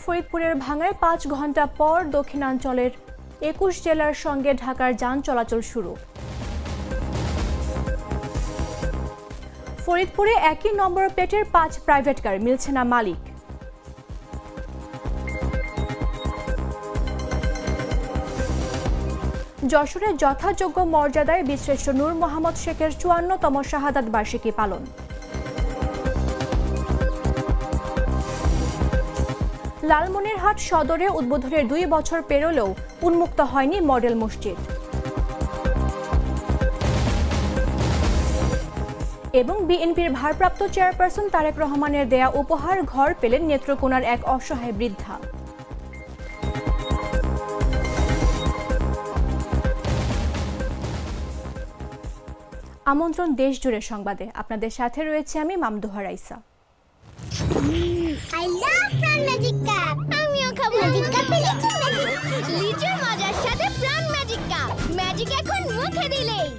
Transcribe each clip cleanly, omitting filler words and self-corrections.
ফরিদপুরের ভাঙায় ৫ ঘন্টা পর দক্ষিণাঞ্চলের ২১ জেলার সঙ্গে ঢাকার যান চলাচল শুরু। ফরিদপুরে একই নম্বর প্লেটের ৫ প্রাইভেট কার, মিলছে না মালিক। যশোরে যথাযোগ্য মর্যাদায় বীরশ্রেষ্ঠ নূর মোহাম্মদ শেখের ৫৪তম শাহাদাত বার্ষিকী পালন। লালমনিরহাট সদরে উদ্বোধনের ২ বছর পেরোলেও উন্মুক্ত হয়নি মডেল মসজিদ। এবং বিএনপির ভারপ্রাপ্ত চেয়ারপারসন তারেক রহমানের দেয়া উপহার ঘর পেলেন নেত্রকোনার এক অসহায় বৃদ্ধা। আমন্ত্রণ দেশ জুড়ে সংবাদে, আপনাদের সাথে রয়েছে আমি Mamduha Raisa. I love Pran Magic Cup. আমিও খাবো ম্যাজিক কাপ লিচুর মজার সাথে প্রাণ ম্যাজিক কাপ। ম্যাজিক এখন মুখে দিলেই।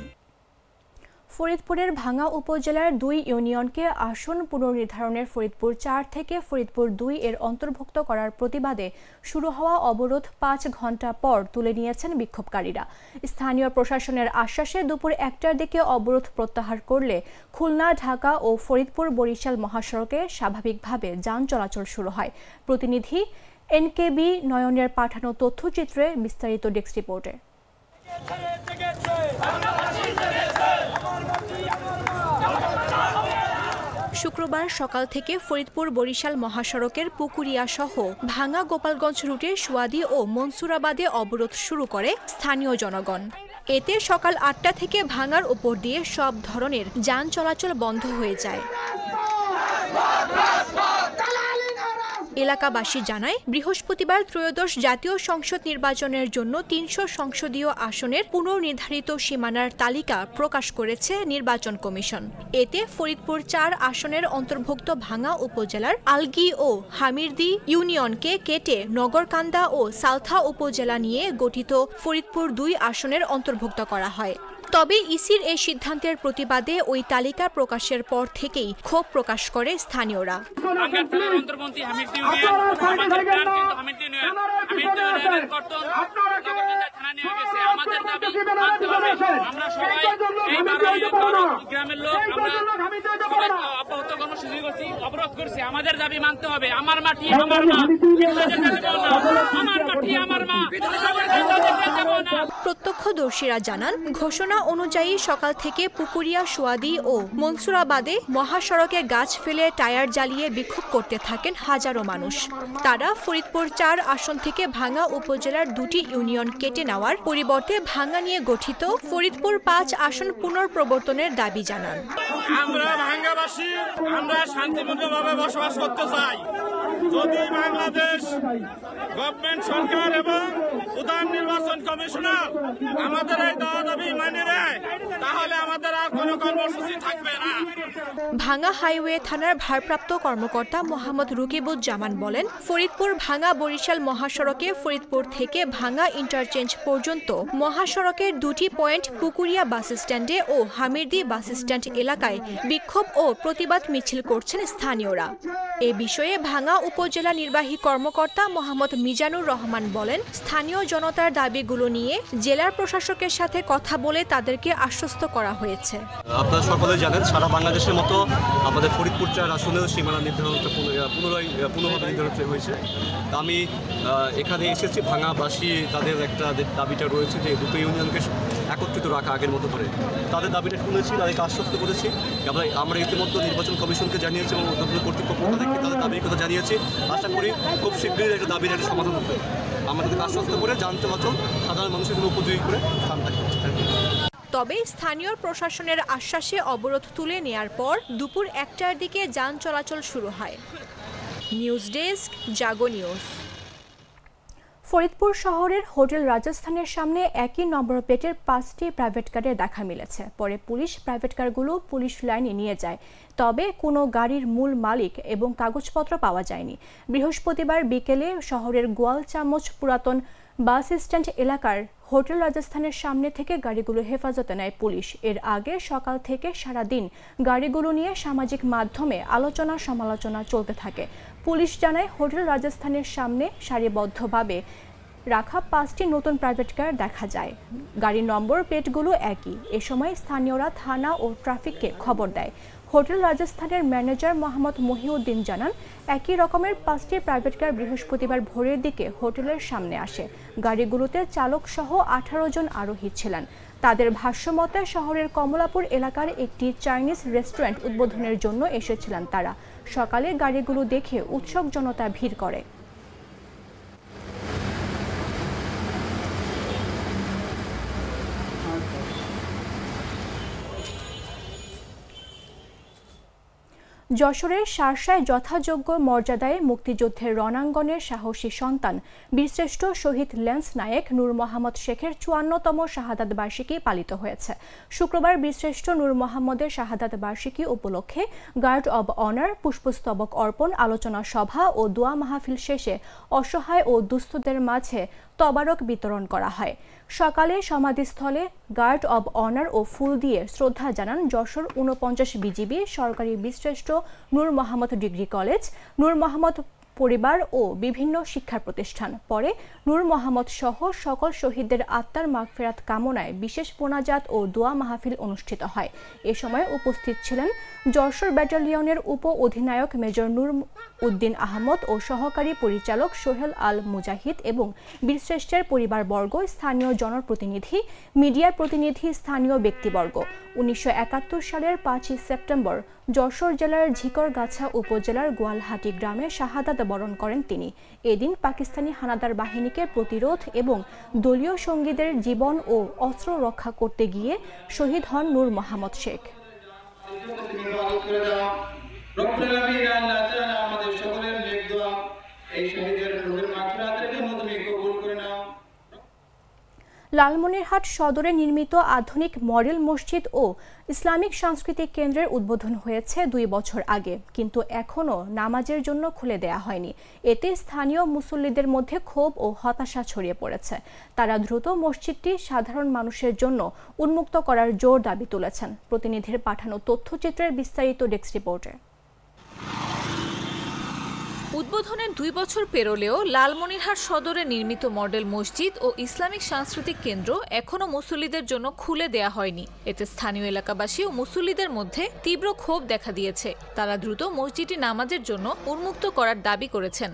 ফরিদপুরের ভাঙা উপজেলার ২ ইউনিয়নকে আসন পুনর্নির্ধারণের ফরিদপুর ৪ থেকে ফরিদপুর ২ এর অন্তর্ভুক্ত করার প্রতিবাদে শুরু হওয়া অবরোধ ৫ ঘন্টা পর তুলে নিয়েছেন বিক্ষোভকারীরা। স্থানীয় প্রশাসনের আশ্বাসে দুপুর ১টার দিকে অবরোধ প্রত্যাহার করলে খুলনা, ঢাকা ও ফরিদপুর বরিশাল মহাসড়কে স্বাভাবিকভাবে যান চলাচল শুরু হয়। প্রতিনিধি এনকেবি নয়নের পাঠানো তথ্যচিত্রে বিস্তারিত ডেস্ক রিপোর্টে। শুক্রবার সকাল থেকে ফরিদপুর বরিশাল মহাসড়কের পুকুরিয়া সহ ভাঙা গোপালগঞ্জ রুটে সুয়াদি ও মনসুরাবাদে অবরোধ শুরু করে স্থানীয় জনগণ। এতে সকাল ৮টা থেকে ভাঙার উপর দিয়ে সব ধরনের যান চলাচল বন্ধ হয়ে যায়। এলাকাবাসী জানায়, বৃহস্পতিবার ত্রয়োদশ জাতীয় সংসদ নির্বাচনের জন্য ৩০০ সংসদীয় আসনের পুনর্নির্ধারিত সীমানার তালিকা প্রকাশ করেছে নির্বাচন কমিশন। এতে ফরিদপুর ৪ আসনের অন্তর্ভুক্ত ভাঙা উপজেলার আলগি ও হামিরদি ইউনিয়নকে কেটে নগরকান্দা ও সালথা উপজেলা নিয়ে গঠিত ফরিদপুর ২ আসনের অন্তর্ভুক্ত করা হয়। তবে ইসির এই সিদ্ধান্তের প্রতিবাদে ওই তালিকা প্রকাশের পর থেকেই ক্ষোভ প্রকাশ করে স্থানীয়রা। আমাদের দাবি মানতে হবে। আমার মাটি আমার মা। প্রত্যক্ষদর্শীরা জানান, ঘোষণা অনুযায়ী সকাল থেকে পুকুরিয়া, সুয়াদি ও মনসুরাবাদে মহাসড়কে গাছ ফেলে টায়ার জ্বালিয়ে বিক্ষোভ করতে থাকেন হাজারো মানুষ। তারা ফরিদপুর ৪ আসন থেকে ভাঙা উপজেলার ২টি ইউনিয়ন কেটে নেওয়ার পরিবর্তে ভাঙা নিয়ে গঠিত ফরিদপুর ৫ আসন পুনঃপ্রবর্তনের দাবি জানান। আমরা ভাঙ্গাবাসী, আমরা শান্তিপূর্ণভাবে বসবাস করতে চাই। যদি বাংলাদেশ গভর্নমেন্ট সরকার এবং প্রধান নির্বাচন কমিশনার আমাদের এই দাবি মানে নেয়, তাহলে আমাদের আর কোনো কর্মসূচি থাকবে না। ভাঙা হাইওয়ে থানার ভারপ্রাপ্ত কর্মকর্তা মোহাম্মদ রুকিবুজ্জামান বলেন, ফরিদপুর ভাঙা বরিশাল মহাসড়কে ফরিদপুর থেকে ভাঙা ইন্টারচেঞ্জ পর্যন্ত মহাসড়কের ২টি পয়েন্ট পুকুরিয়া বাস স্ট্যান্ডে ও হামিরদি বাস স্ট্যান্ড এলাকায় বিক্ষোভ ও প্রতিবাদ মিছিল করছেন স্থানীয়রা। এ বিষয়ে ভাঙা উপজেলা নির্বাহী কর্মকর্তা মোহাম্মদ মিজানুর রহমান বলেন, স্থানীয় জনতার দাবিগুলো নিয়ে জেলার প্রশাসকের সাথে কথা বলে তাদেরকে আশ্বস্ত করা হয়েছে। আপনারা সকলে জানেন, সারা বাংলাদেশের মতো আমাদের ফরিদপুর ৪ আসনেও সীমানা নির্ধারণটা পুনঃভাবে নির্ধারণ হয়েছে। আমি এখানে এসেছি, ভাঙাবাসী তাদের একটা দাবিটা রয়েছে যে দুটো ইউনিয়নকে একত্রিত রাখা আগের মতো করে। তাদের দাবিটা শুনেছি, তাদেরকে আশ্বস্ত করেছি। আমরা ইতিমধ্যে নির্বাচন কমিশনকে জানিয়েছি এবং কর্তৃপক্ষ তাদেরকে তাদের দাবির কথা জানিয়েছি। আশা করি খুব শীঘ্রই একটা দাবির একটা সমাধান হবে। আমাদেরকে আশ্বস্ত করে যান চলাচল সাধারণ মানুষের জন্য উপযোগী করে স্থান থাকবে। তবে স্থানীয় প্রশাসনের আশ্বাসে অবরোধ তুলে নেয়ার পর দুপুর ১টার দিকে যান চলাচল শুরু হয়। নিউজ ডেস্ক, জাগো নিউজ। ফরিদপুর শহরের হোটেল রাজস্থানের সামনে একই নম্বর প্লেটের ৫টি প্রাইভেট কারের দেখা মিলেছে। পরে পুলিশ প্রাইভেট কারগুলো পুলিশ লাইনে নিয়ে যায়। তবে কোনো গাড়ির মূল মালিক এবং কাগজপত্র পাওয়া যায়নি। বৃহস্পতিবার বিকেলে শহরের গোয়ালচামচ পুরাতন বাস স্ট্যান্ড এলাকার হোটেল রাজস্থানের সামনে থেকে গাড়িগুলো হেফাজতে নেয় পুলিশ। এর আগে সকাল থেকে সারাদিন গাড়িগুলো নিয়ে সামাজিক মাধ্যমে আলোচনা সমালোচনা চলতে থাকে। পুলিশ জানায়, হোটেল রাজস্থানের সামনে সারিবদ্ধভাবে রাখা 5টি নতুন প্রাইভেট কার দেখা যায়। গাড়ির নম্বর প্লেটগুলো একই। এ সময় স্থানীয়রা থানা ও ট্রাফিককে খবর দেয়। হোটেল রাজস্থানের ম্যানেজার মোহাম্মদ মহিউদ্দিন জানান, একই রকমের 5টি প্রাইভেট কার বৃহস্পতিবার ভোরের দিকে হোটেলের সামনে আসে। গাড়িগুলোতে চালক সহ 18 জন আরোহী ছিলেন। তাদের ভাষ্যমতে শহরের কমলাপুর এলাকার একটি চাইনিজ রেস্টুরেন্ট উদ্বোধনের জন্য এসেছিলেন তারা। সকালে গাড়িগুলো দেখে উৎসুক জনতা ভিড় করে। যশোরের শার্শায় যথাযোগ্য মর্যাদায় মুক্তিযুদ্ধের রণাঙ্গনের সাহসী সন্তান বীরশ্রেষ্ঠ শহীদ ল্যান্স নায়েক নূর মোহাম্মদ শেখের 54তম শাহাদাত বার্ষিকী পালিত হয়েছে। শুক্রবার বীরশ্রেষ্ঠ নূর মোহাম্মদের শাহাদাত বার্ষিকী উপলক্ষে গার্ড অব অনার, পুষ্পস্তবক অর্পণ, আলোচনা সভা ও দোয়া মাহফিল শেষে অসহায় ও দুস্থদের মাঝে তবারক বিতরণ করা হয়। সকালে সমাধিস্থলে গার্ড অব অনার ও ফুল দিয়ে শ্রদ্ধা জানান যশোর 49 বিজিবি সরকারি বীরশ্রেষ্ঠ নূর মোহাম্মদ ডিগ্রি কলেজ, নূর মোহাম্মদ পরিবার ও বিভিন্ন শিক্ষা প্রতিষ্ঠান। পরে নূর মোহাম্মদ সহ সকল শহীদদের আত্মার মাগফিরাত কামনায় বিশেষ মোনাজাত ও দোয়া মাহফিল অনুষ্ঠিত হয়। এ সময় উপস্থিত ছিলেন যশোর ব্যাটালিয়নের উপ অধিনায়ক মেজর নূর উদ্দিন আহমদ ও সহকারী পরিচালক সোহেল আল মুজাহিদ এবং বীরশ্রেষ্ঠের পরিবারবর্গ, স্থানীয় জনপ্রতিনিধি, মিডিয়ার প্রতিনিধি, স্থানীয় ব্যক্তিবর্গ। 1971 সালের 5 সেপ্টেম্বর যশোর জেলার ঝিকরগাছা উপজেলার গোয়ালহাটি গ্রামে শাহাদাত বরণ করেন তিনি। এদিন পাকিস্তানি হানাদার বাহিনীকে প্রতিরোধ এবং দলীয় সঙ্গীদের জীবন ও অস্ত্র রক্ষা করতে গিয়ে শহীদ হন নূর মোহাম্মদ শেখ। লালমনিরহাট সদরে নির্মিত আধুনিক মডেল মসজিদ ও ইসলামিক সাংস্কৃতিক কেন্দ্রের উদ্বোধন হয়েছে 2 বছর আগে, কিন্তু এখনও নামাজের জন্য খুলে দেয়া হয়নি। এতে স্থানীয় মুসল্লিদের মধ্যে ক্ষোভ ও হতাশা ছড়িয়ে পড়েছে। তারা দ্রুত মসজিদটি সাধারণ মানুষের জন্য উন্মুক্ত করার জোর দাবি তুলেছেন। প্রতিনিধির পাঠানো তথ্যচিত্রের বিস্তারিত ডেস্ক রিপোর্টে। উদ্বোধনের 2 বছর পেরোলেও লালমনিরহাট সদরে নির্মিত মডেল মসজিদ ও ইসলামিক সাংস্কৃতিক কেন্দ্র এখনও মুসল্লিদের জন্য খুলে দেয়া হয়নি। এতে স্থানীয় এলাকাবাসী ও মুসল্লিদের মধ্যে তীব্র ক্ষোভ দেখা দিয়েছে। তারা দ্রুত মসজিদটি নামাজের জন্য উন্মুক্ত করার দাবি করেছেন।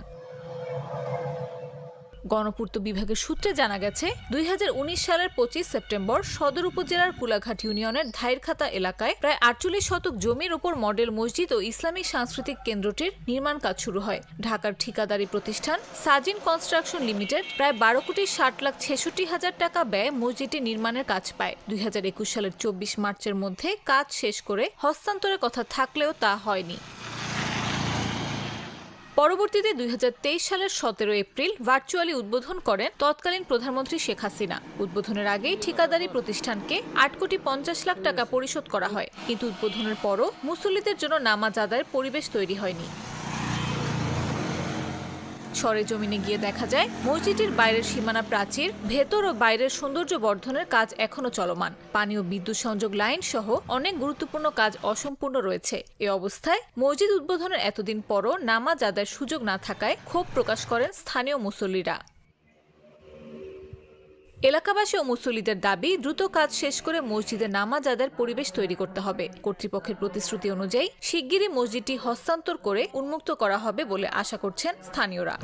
গণপূর্ত বিভাগের সূত্রে জানা গেছে, 2019 সালের 25 সেপ্টেম্বর সদর উপজেলার কুলাঘাট ইউনিয়নের ধাইরখাতা এলাকায় প্রায় 48 শতক জমির ওপর মডেল মসজিদ ও ইসলামিক সাংস্কৃতিক কেন্দ্রটির নির্মাণ কাজ শুরু হয়। ঢাকার ঠিকাদারি প্রতিষ্ঠান সাজিন কনস্ট্রাকশন লিমিটেড প্রায় 12,60,66,000 টাকা ব্যয়ে মসজিদটি নির্মাণের কাজ পায়। 2021 সালের 24 মার্চের মধ্যে কাজ শেষ করে হস্তান্তরের কথা থাকলেও তা হয়নি। পরবর্তীতে 2023 সালের 17 এপ্রিল ভার্চুয়ালি উদ্বোধন করেন তৎকালীন প্রধানমন্ত্রী শেখ হাসিনা। উদ্বোধনের আগেই ঠিকাদারি প্রতিষ্ঠানকে 8,50,00,000 টাকা পরিশোধ করা হয়, কিন্তু উদ্বোধনের পরও মুসল্লিদের জন্য নামাজ আদায়ের পরিবেশ তৈরি হয়নি। সরেজমিনে গিয়ে দেখা যায়, মসজিদটির বাইরের সীমানা প্রাচীর, ভেতর ও বাইরের সৌন্দর্য বর্ধনের কাজ এখনো চলমান। পানি ও বিদ্যুৎ সংযোগ লাইন সহ অনেক গুরুত্বপূর্ণ কাজ অসম্পূর্ণ রয়েছে। এ অবস্থায় মসজিদ উদ্বোধনের এতদিন পরও নামাজ আদায়ের সুযোগ না থাকায় ক্ষোভ প্রকাশ করেন স্থানীয় মুসল্লিরা। এলাকাবাসী ও মুসল্লিদের দাবি, দ্রুত কাজ শেষ করে মসজিদে নামাজ আদায়ের পরিবেশ তৈরি করতে হবে। কর্তৃপক্ষের প্রতিশ্রুতি অনুযায়ী শিগগিরই মসজিদটি হস্তান্তর করে উন্মুক্ত করা হবে বলে আশা করছেন স্থানীয়রা।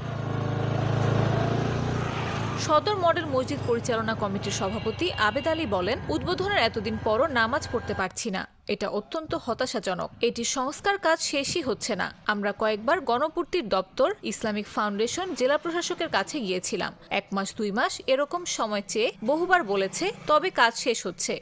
সদর মডেল মসজিদ পরিচালনা কমিটির সভাপতি আবেদ আলী বলেন, উদ্বোধনের এতদিন পরও নামাজ পড়তে পারছি না। এটা অত্যন্ত হতাশাজনক। এটির সংস্কার কাজ শেষই হচ্ছে না। আমরা কয়েকবার গণপূর্তির দপ্তর, ইসলামিক ফাউন্ডেশন, জেলা প্রশাসকের কাছে গিয়েছিলাম। 1 মাস 2 মাস এরকম সময় চেয়ে বহুবার বলেছে, তবে কাজ শেষ হচ্ছে।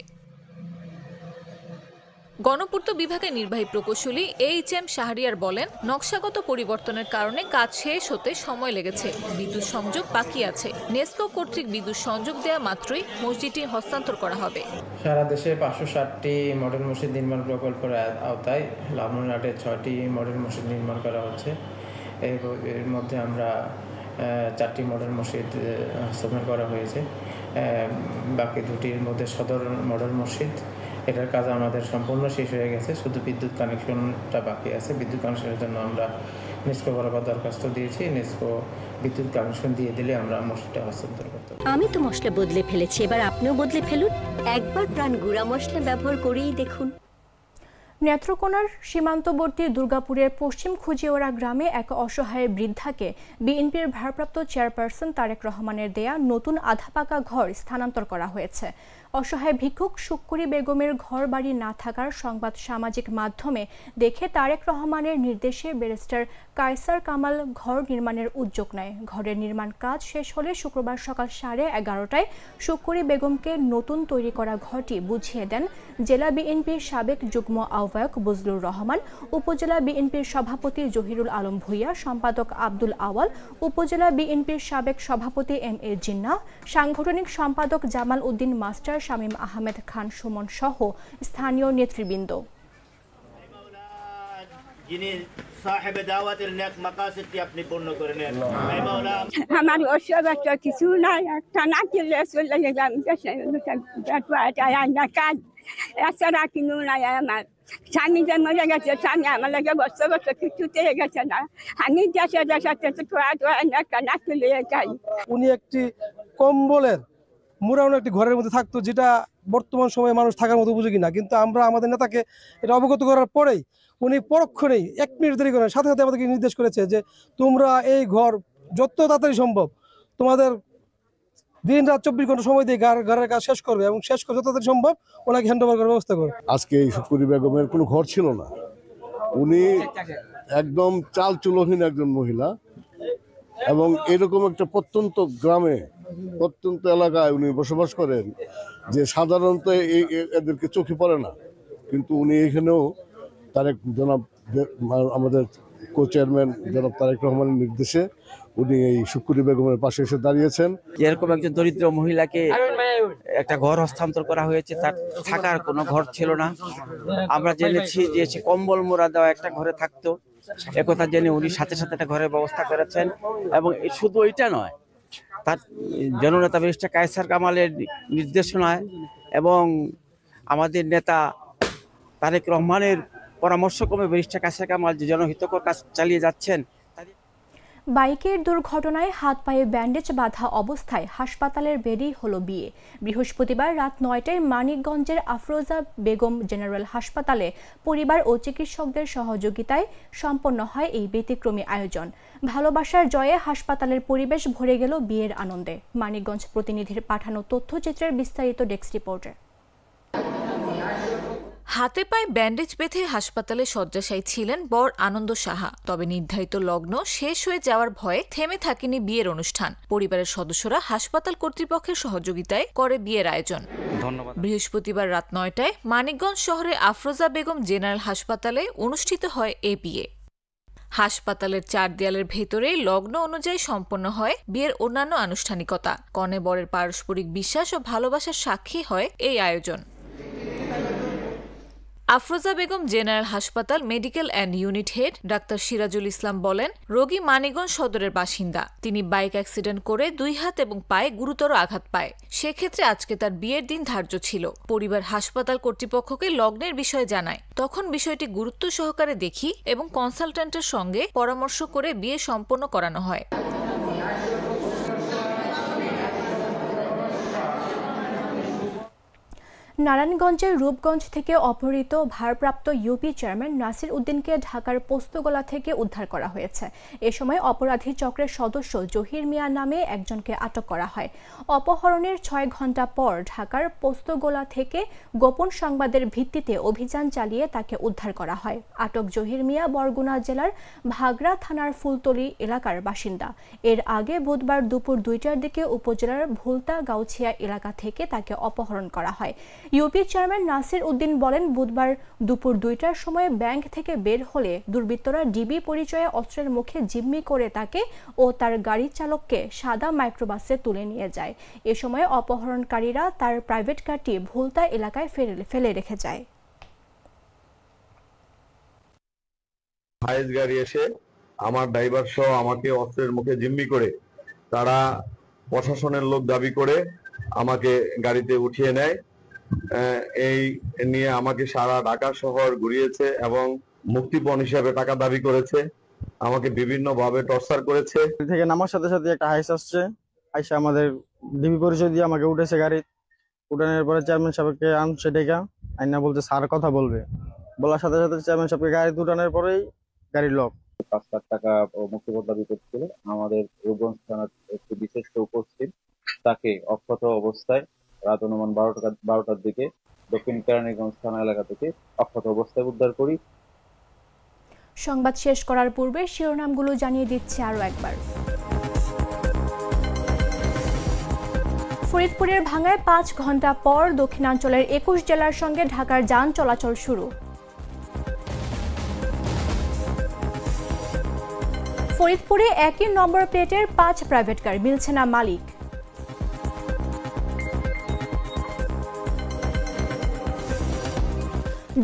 গণপূর্ত বিভাগের নির্বাহী প্রকৌশলী HM শাহরিয়ার বলেন, নকশাগত পরিবর্তনের কারণে কাজ শেষ হতে সময় লেগেছে। বিদ্যুৎ সংযোগ বাকি আছে। নেসকো কর্তৃক বিদ্যুৎ সংযোগ দেওয়া মাত্রই মসজিদটি হস্তান্তর করা হবে। সারা দেশে 560টি মডেল মসজিদ নির্মাণ প্রকল্পের আওতায় লালমনিরহাটে 6টি মডেল মসজিদ নির্মাণ করা হচ্ছে। এর মধ্যে আমরা 4টি মডেল মসজিদ হস্তান্তর করা হয়েছে। বাকি 2টির মধ্যে সদর মডেল মসজিদ, এটার কাজ আমাদের সম্পূর্ণ শেষ হয়ে গেছে, শুধু বিদ্যুৎ কানেকশনটা বাকি আছে। বিদ্যুৎ কানেকশনের জন্য আমরা নেসকো বরাবর দরখাস্ত দিয়েছি। নেসকো বিদ্যুৎ কানেকশন দিয়ে দিলে আমরা মসজিদটা হস্তান্তর করতে পারব। আমি তো মশলা বদলে ফেলেছি, এবার আপনিও বদলে ফেলুন। একবার প্রাণ গুঁড়া মশলা ব্যবহার করেই দেখুন। নেত্রকোনার সীমান্তবর্তী দুর্গাপুরের পশ্চিম খুজিওড়া গ্রামে এক অসহায় বৃদ্ধাকে বিএনপির ভারপ্রাপ্ত চেয়ারপারসন তারেক রহমানের দেয়া নতুন আধাপাকা ঘর স্থানান্তর করা হয়েছে। অসহায় ভিক্ষুক শুক্কুরি বেগমের ঘর বাড়ি না থাকার সংবাদ সামাজিক মাধ্যমে দেখে তারেক রহমানের নির্দেশে ব্যারিস্টার কায়সার কামাল ঘর নির্মাণের উদ্যোগ নেয়। ঘরের নির্মাণ কাজ শেষ হলে শুক্রবার সকাল 11:30টায় শুক্কুরি বেগমকে নতুন তৈরি করা ঘরটি বুঝিয়ে দেন জেলা বিএনপির সাবেক যুগ্ম আহ্বায়ক বজলুর রহমান, উপজেলা বিএনপির সভাপতি জহিরুল আলম ভূঁইয়া, সম্পাদক আব্দুল আওয়াল, উপজেলা বিএনপির সাবেক সভাপতি এম.এ. জিন্নাহ, সাংগঠনিক সম্পাদক জামাল উদ্দিন মাস্টার, শামীম আহমেদ খান সুমন সহ স্থানীয় নেতৃবৃন্দ। আমার ওসব একটা কিছু নাই, একটা না কিনলে চলে গেলাম কাজ, এছাড়া কিনু নাই। আমার স্বামী যে মরে গেছে, স্বামী আমার লাগে বছর বছর কিছুতে গেছে না। আমি দেশে একটা না কিনলে যাই। উনি একটি কম্বলের মুড়ানো একটি ঘরের মধ্যে থাকতো, যেটা বর্তমান সময়ে মানুষ থাকার মতো উপযোগী না। কিন্তু আমরা আমাদের নেতাকে এটা অবগত করার পরেই উনি পরক্ষণেই 1 মিনিট দেরি করেন, সাথে সাথে আমাদেরকে নির্দেশ করেছে যে তোমরা এই ঘর যত তাড়াতাড়ি সম্ভব তোমাদের দিন রাত 24 ঘন্টা সময় দিয়ে ঘরের কাজ শেষ করবে এবং শেষ করে যত তাড়াতাড়ি সম্ভব ওনাকে হ্যান্ড ওভার করার ব্যবস্থা করবে। আজকে এই শুক্কুরি বেগমের কোনো ঘর ছিল না, উনি একদম চাল চুলোহীন একজন মহিলা এবং এরকম একটা প্রত্যন্ত গ্রামে, প্রত্যন্ত এলাকায় উনি বসবাস করেন, যে সাধারণত এদেরকে চোখে পড়ে না। কিন্তু উনি এখানেও তারেক জনাব আমাদের কো চেয়ারম্যান জনাব তারেক রহমানের নির্দেশে উনি এই শুক্কুরি বেগমের পাশে এসে দাঁড়িয়েছেন। এরকম একজন দরিদ্র মহিলাকে একটা ঘর হস্তান্তর করা হয়েছে, তার থাকার কোনো ঘর ছিল না। আমরা জেনেছি যে সে কম্বল মোড়া দেওয়া একটা ঘরে থাকতো, একথা জেনে উনি সাথে সাথে একটা ঘরের ব্যবস্থা করেছেন। এবং শুধু এটা নয়, তার জননেতা ব্যারিস্টার কায়সার কামালের নির্দেশনায় এবং আমাদের নেতা তারেক রহমানের পরামর্শক্রমে ব্যারিস্টার কায়সার কামাল যে জনহিতকর কাজ চালিয়ে যাচ্ছেন। বাইকের দুর্ঘটনায় হাত পায়ে ব্যান্ডেজ বাঁধা অবস্থায় হাসপাতালের বেডেই হলো বিয়ে। বৃহস্পতিবার রাত 9টায় মানিকগঞ্জের আফরোজা বেগম জেনারেল হাসপাতালে পরিবার ও চিকিৎসকদের সহযোগিতায় সম্পন্ন হয় এই ব্যতিক্রমী আয়োজন। ভালোবাসার জয়ে হাসপাতালের পরিবেশ ভরে গেল বিয়ের আনন্দে। মানিকগঞ্জ প্রতিনিধির পাঠানো তথ্যচিত্রের বিস্তারিত ডেস্ক রিপোর্টে। হাতে পায়ে ব্যান্ডেজ বেঁধে হাসপাতালে শয্যাশায়ী ছিলেন বর আনন্দ সাহা। তবে নির্ধারিত লগ্ন শেষ হয়ে যাওয়ার ভয়ে থেমে থাকেনি বিয়ের অনুষ্ঠান। পরিবারের সদস্যরা হাসপাতাল কর্তৃপক্ষের সহযোগিতায় করে বিয়ের আয়োজন। বৃহস্পতিবার রাত 9টায় মানিকগঞ্জ শহরে আফরোজা বেগম জেনারেল হাসপাতালে অনুষ্ঠিত হয় এ বিয়ে। হাসপাতালের 4 দেয়ালের ভেতরে লগ্ন অনুযায়ী সম্পন্ন হয় বিয়ের অন্যান্য আনুষ্ঠানিকতা। কনে বরের পারস্পরিক বিশ্বাস ও ভালোবাসার সাক্ষী হয় এই আয়োজন। আফরোজা বেগম জেনারেল হাসপাতাল মেডিকেল অ্যান্ড ইউনিট হেড ডাক্তার সিরাজুল ইসলাম বলেন, রোগী মানিকগঞ্জ সদরের বাসিন্দা। তিনি বাইক অ্যাক্সিডেন্ট করে 2 হাত এবং পায়ে গুরুতর আঘাত পায়। সেক্ষেত্রে আজকে তার বিয়ের দিন ধার্য ছিল। পরিবার হাসপাতাল কর্তৃপক্ষকে লগ্নের বিষয়ে জানায়। তখন বিষয়টি গুরুত্ব সহকারে দেখি এবং কনসালট্যান্টের সঙ্গে পরামর্শ করে বিয়ে সম্পন্ন করানো হয়। নারায়ণগঞ্জের রূপগঞ্জ থেকে অপহৃত ভারপ্রাপ্ত ইউপি চেয়ারম্যান নাসির উদ্দিনকে ঢাকার পোস্তগোলা থেকে উদ্ধার করা হয়েছে। এ সময় অপরাধী চক্রের সদস্য জহির মিয়া নামে একজনকে আটক করা হয়। অপহরণের 6 ঘণ্টা পর ঢাকার পোস্তগোলা থেকে গোপন সংবাদের ভিত্তিতে অভিযান চালিয়ে তাকে উদ্ধার করা হয়। আটক জহির মিয়া বরগুনা জেলার ভাগড়া থানার ফুলতলি এলাকার বাসিন্দা। এর আগে বুধবার দুপুর 2টার দিকে উপজেলার ভুলতা গাউছিয়া এলাকা থেকে তাকে অপহরণ করা হয়। ইউপি চেয়ারম্যান নাসির উদ্দিন বলেন, বুধবার দুপুর 2টার সময় ব্যাংক থেকে বের হলে দুর্বৃত্তরা ডিবি পরিচয়ে অস্ত্রের মুখে জিম্মি করে তাকে ও তার গাড়ি চালককে সাদা মাইক্রোবাসে তুলে নিয়ে যায়। এ সময় অপহরণকারীরা তার প্রাইভেট কারটি ভুলতা এলাকায় ফেলে রেখে যায়। গাড়ি এসে আমার ড্রাইভার সহ আমাকে অস্ত্রের মুখে জিম্মি করে তারা প্রশাসনের লোক দাবি করে আমাকে গাড়িতে উঠিয়ে নেয়। এই নিয়ে আমাকে সারা ঢাকা শহর ঘুরিয়েছে এবং মুক্তিপণ হিসাবে টাকা দাবি করেছে, আমাকে বিভিন্ন ভাবে টর্চার করেছে। থেকে নামার সাথে সাথে একটা হাইস আসছে, আইসা আমাদের ডিবি পরিচয় দিয়ে আমাকে উঠেছে গাড়ি। উঠানোর পরে চেয়ারম্যান সাহেবকে আনছে ডেকা, আইনা বলছে স্যার কথা বলবে, বলার সাথে সাথে চেয়ারম্যান সাহেবকে গাড়ি উঠানোর পরেই গাড়ির লক। 5 লাখ টাকা মুক্তিপণ দাবি করছিল। আমাদের রূপগঞ্জ থানার একটি বিশেষ উপস্থিত তাকে অক্ষত অবস্থায় রাত অনুমান 12টার দিকে দক্ষিণ কেরানীগঞ্জ থানা এলাকা থেকে অক্ষত অবস্থায় উদ্ধার করি। সংবাদ শেষ করার পূর্বে শিরোনামগুলো জানিয়ে দিচ্ছে আরও একবার। ফরিদপুরের ভাঙ্গায় 5 ঘন্টা পর দক্ষিণাঞ্চলের 21 জেলার সঙ্গে ঢাকার যান চলাচল শুরু। ফরিদপুরে একই নম্বর প্লেটের 5 প্রাইভেট কার, মিলছে না মালিক।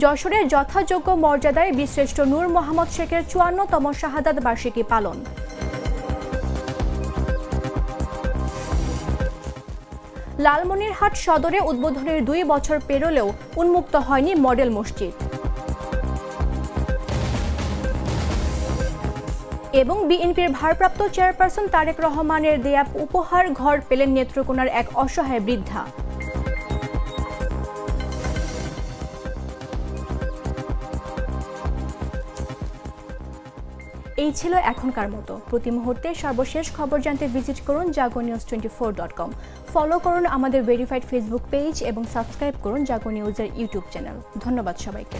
যশোরে যথাযোগ্য মর্যাদায় বীরশ্রেষ্ঠ নূর মোহাম্মদ শেখের 54তম শাহাদাত বার্ষিকী পালন। লালমনিরহাট সদরে উদ্বোধনের 2 বছর পেরোলেও উন্মুক্ত হয়নি মডেল মসজিদ। এবং বিএনপির ভারপ্রাপ্ত চেয়ারপারসন তারেক রহমানের দেয়া উপহার ঘর পেলেন নেত্রকোনার এক অসহায় বৃদ্ধা। এই ছিল এখনকার মতো। প্রতি মুহূর্তে সর্বশেষ খবর জানতে ভিজিট করুন jagonews24.com। ফলো করুন আমাদের ভেরিফাইড ফেসবুক পেজ এবং সাবস্ক্রাইব করুন জাগো নিউজের ইউটিউব চ্যানেল। ধন্যবাদ সবাইকে।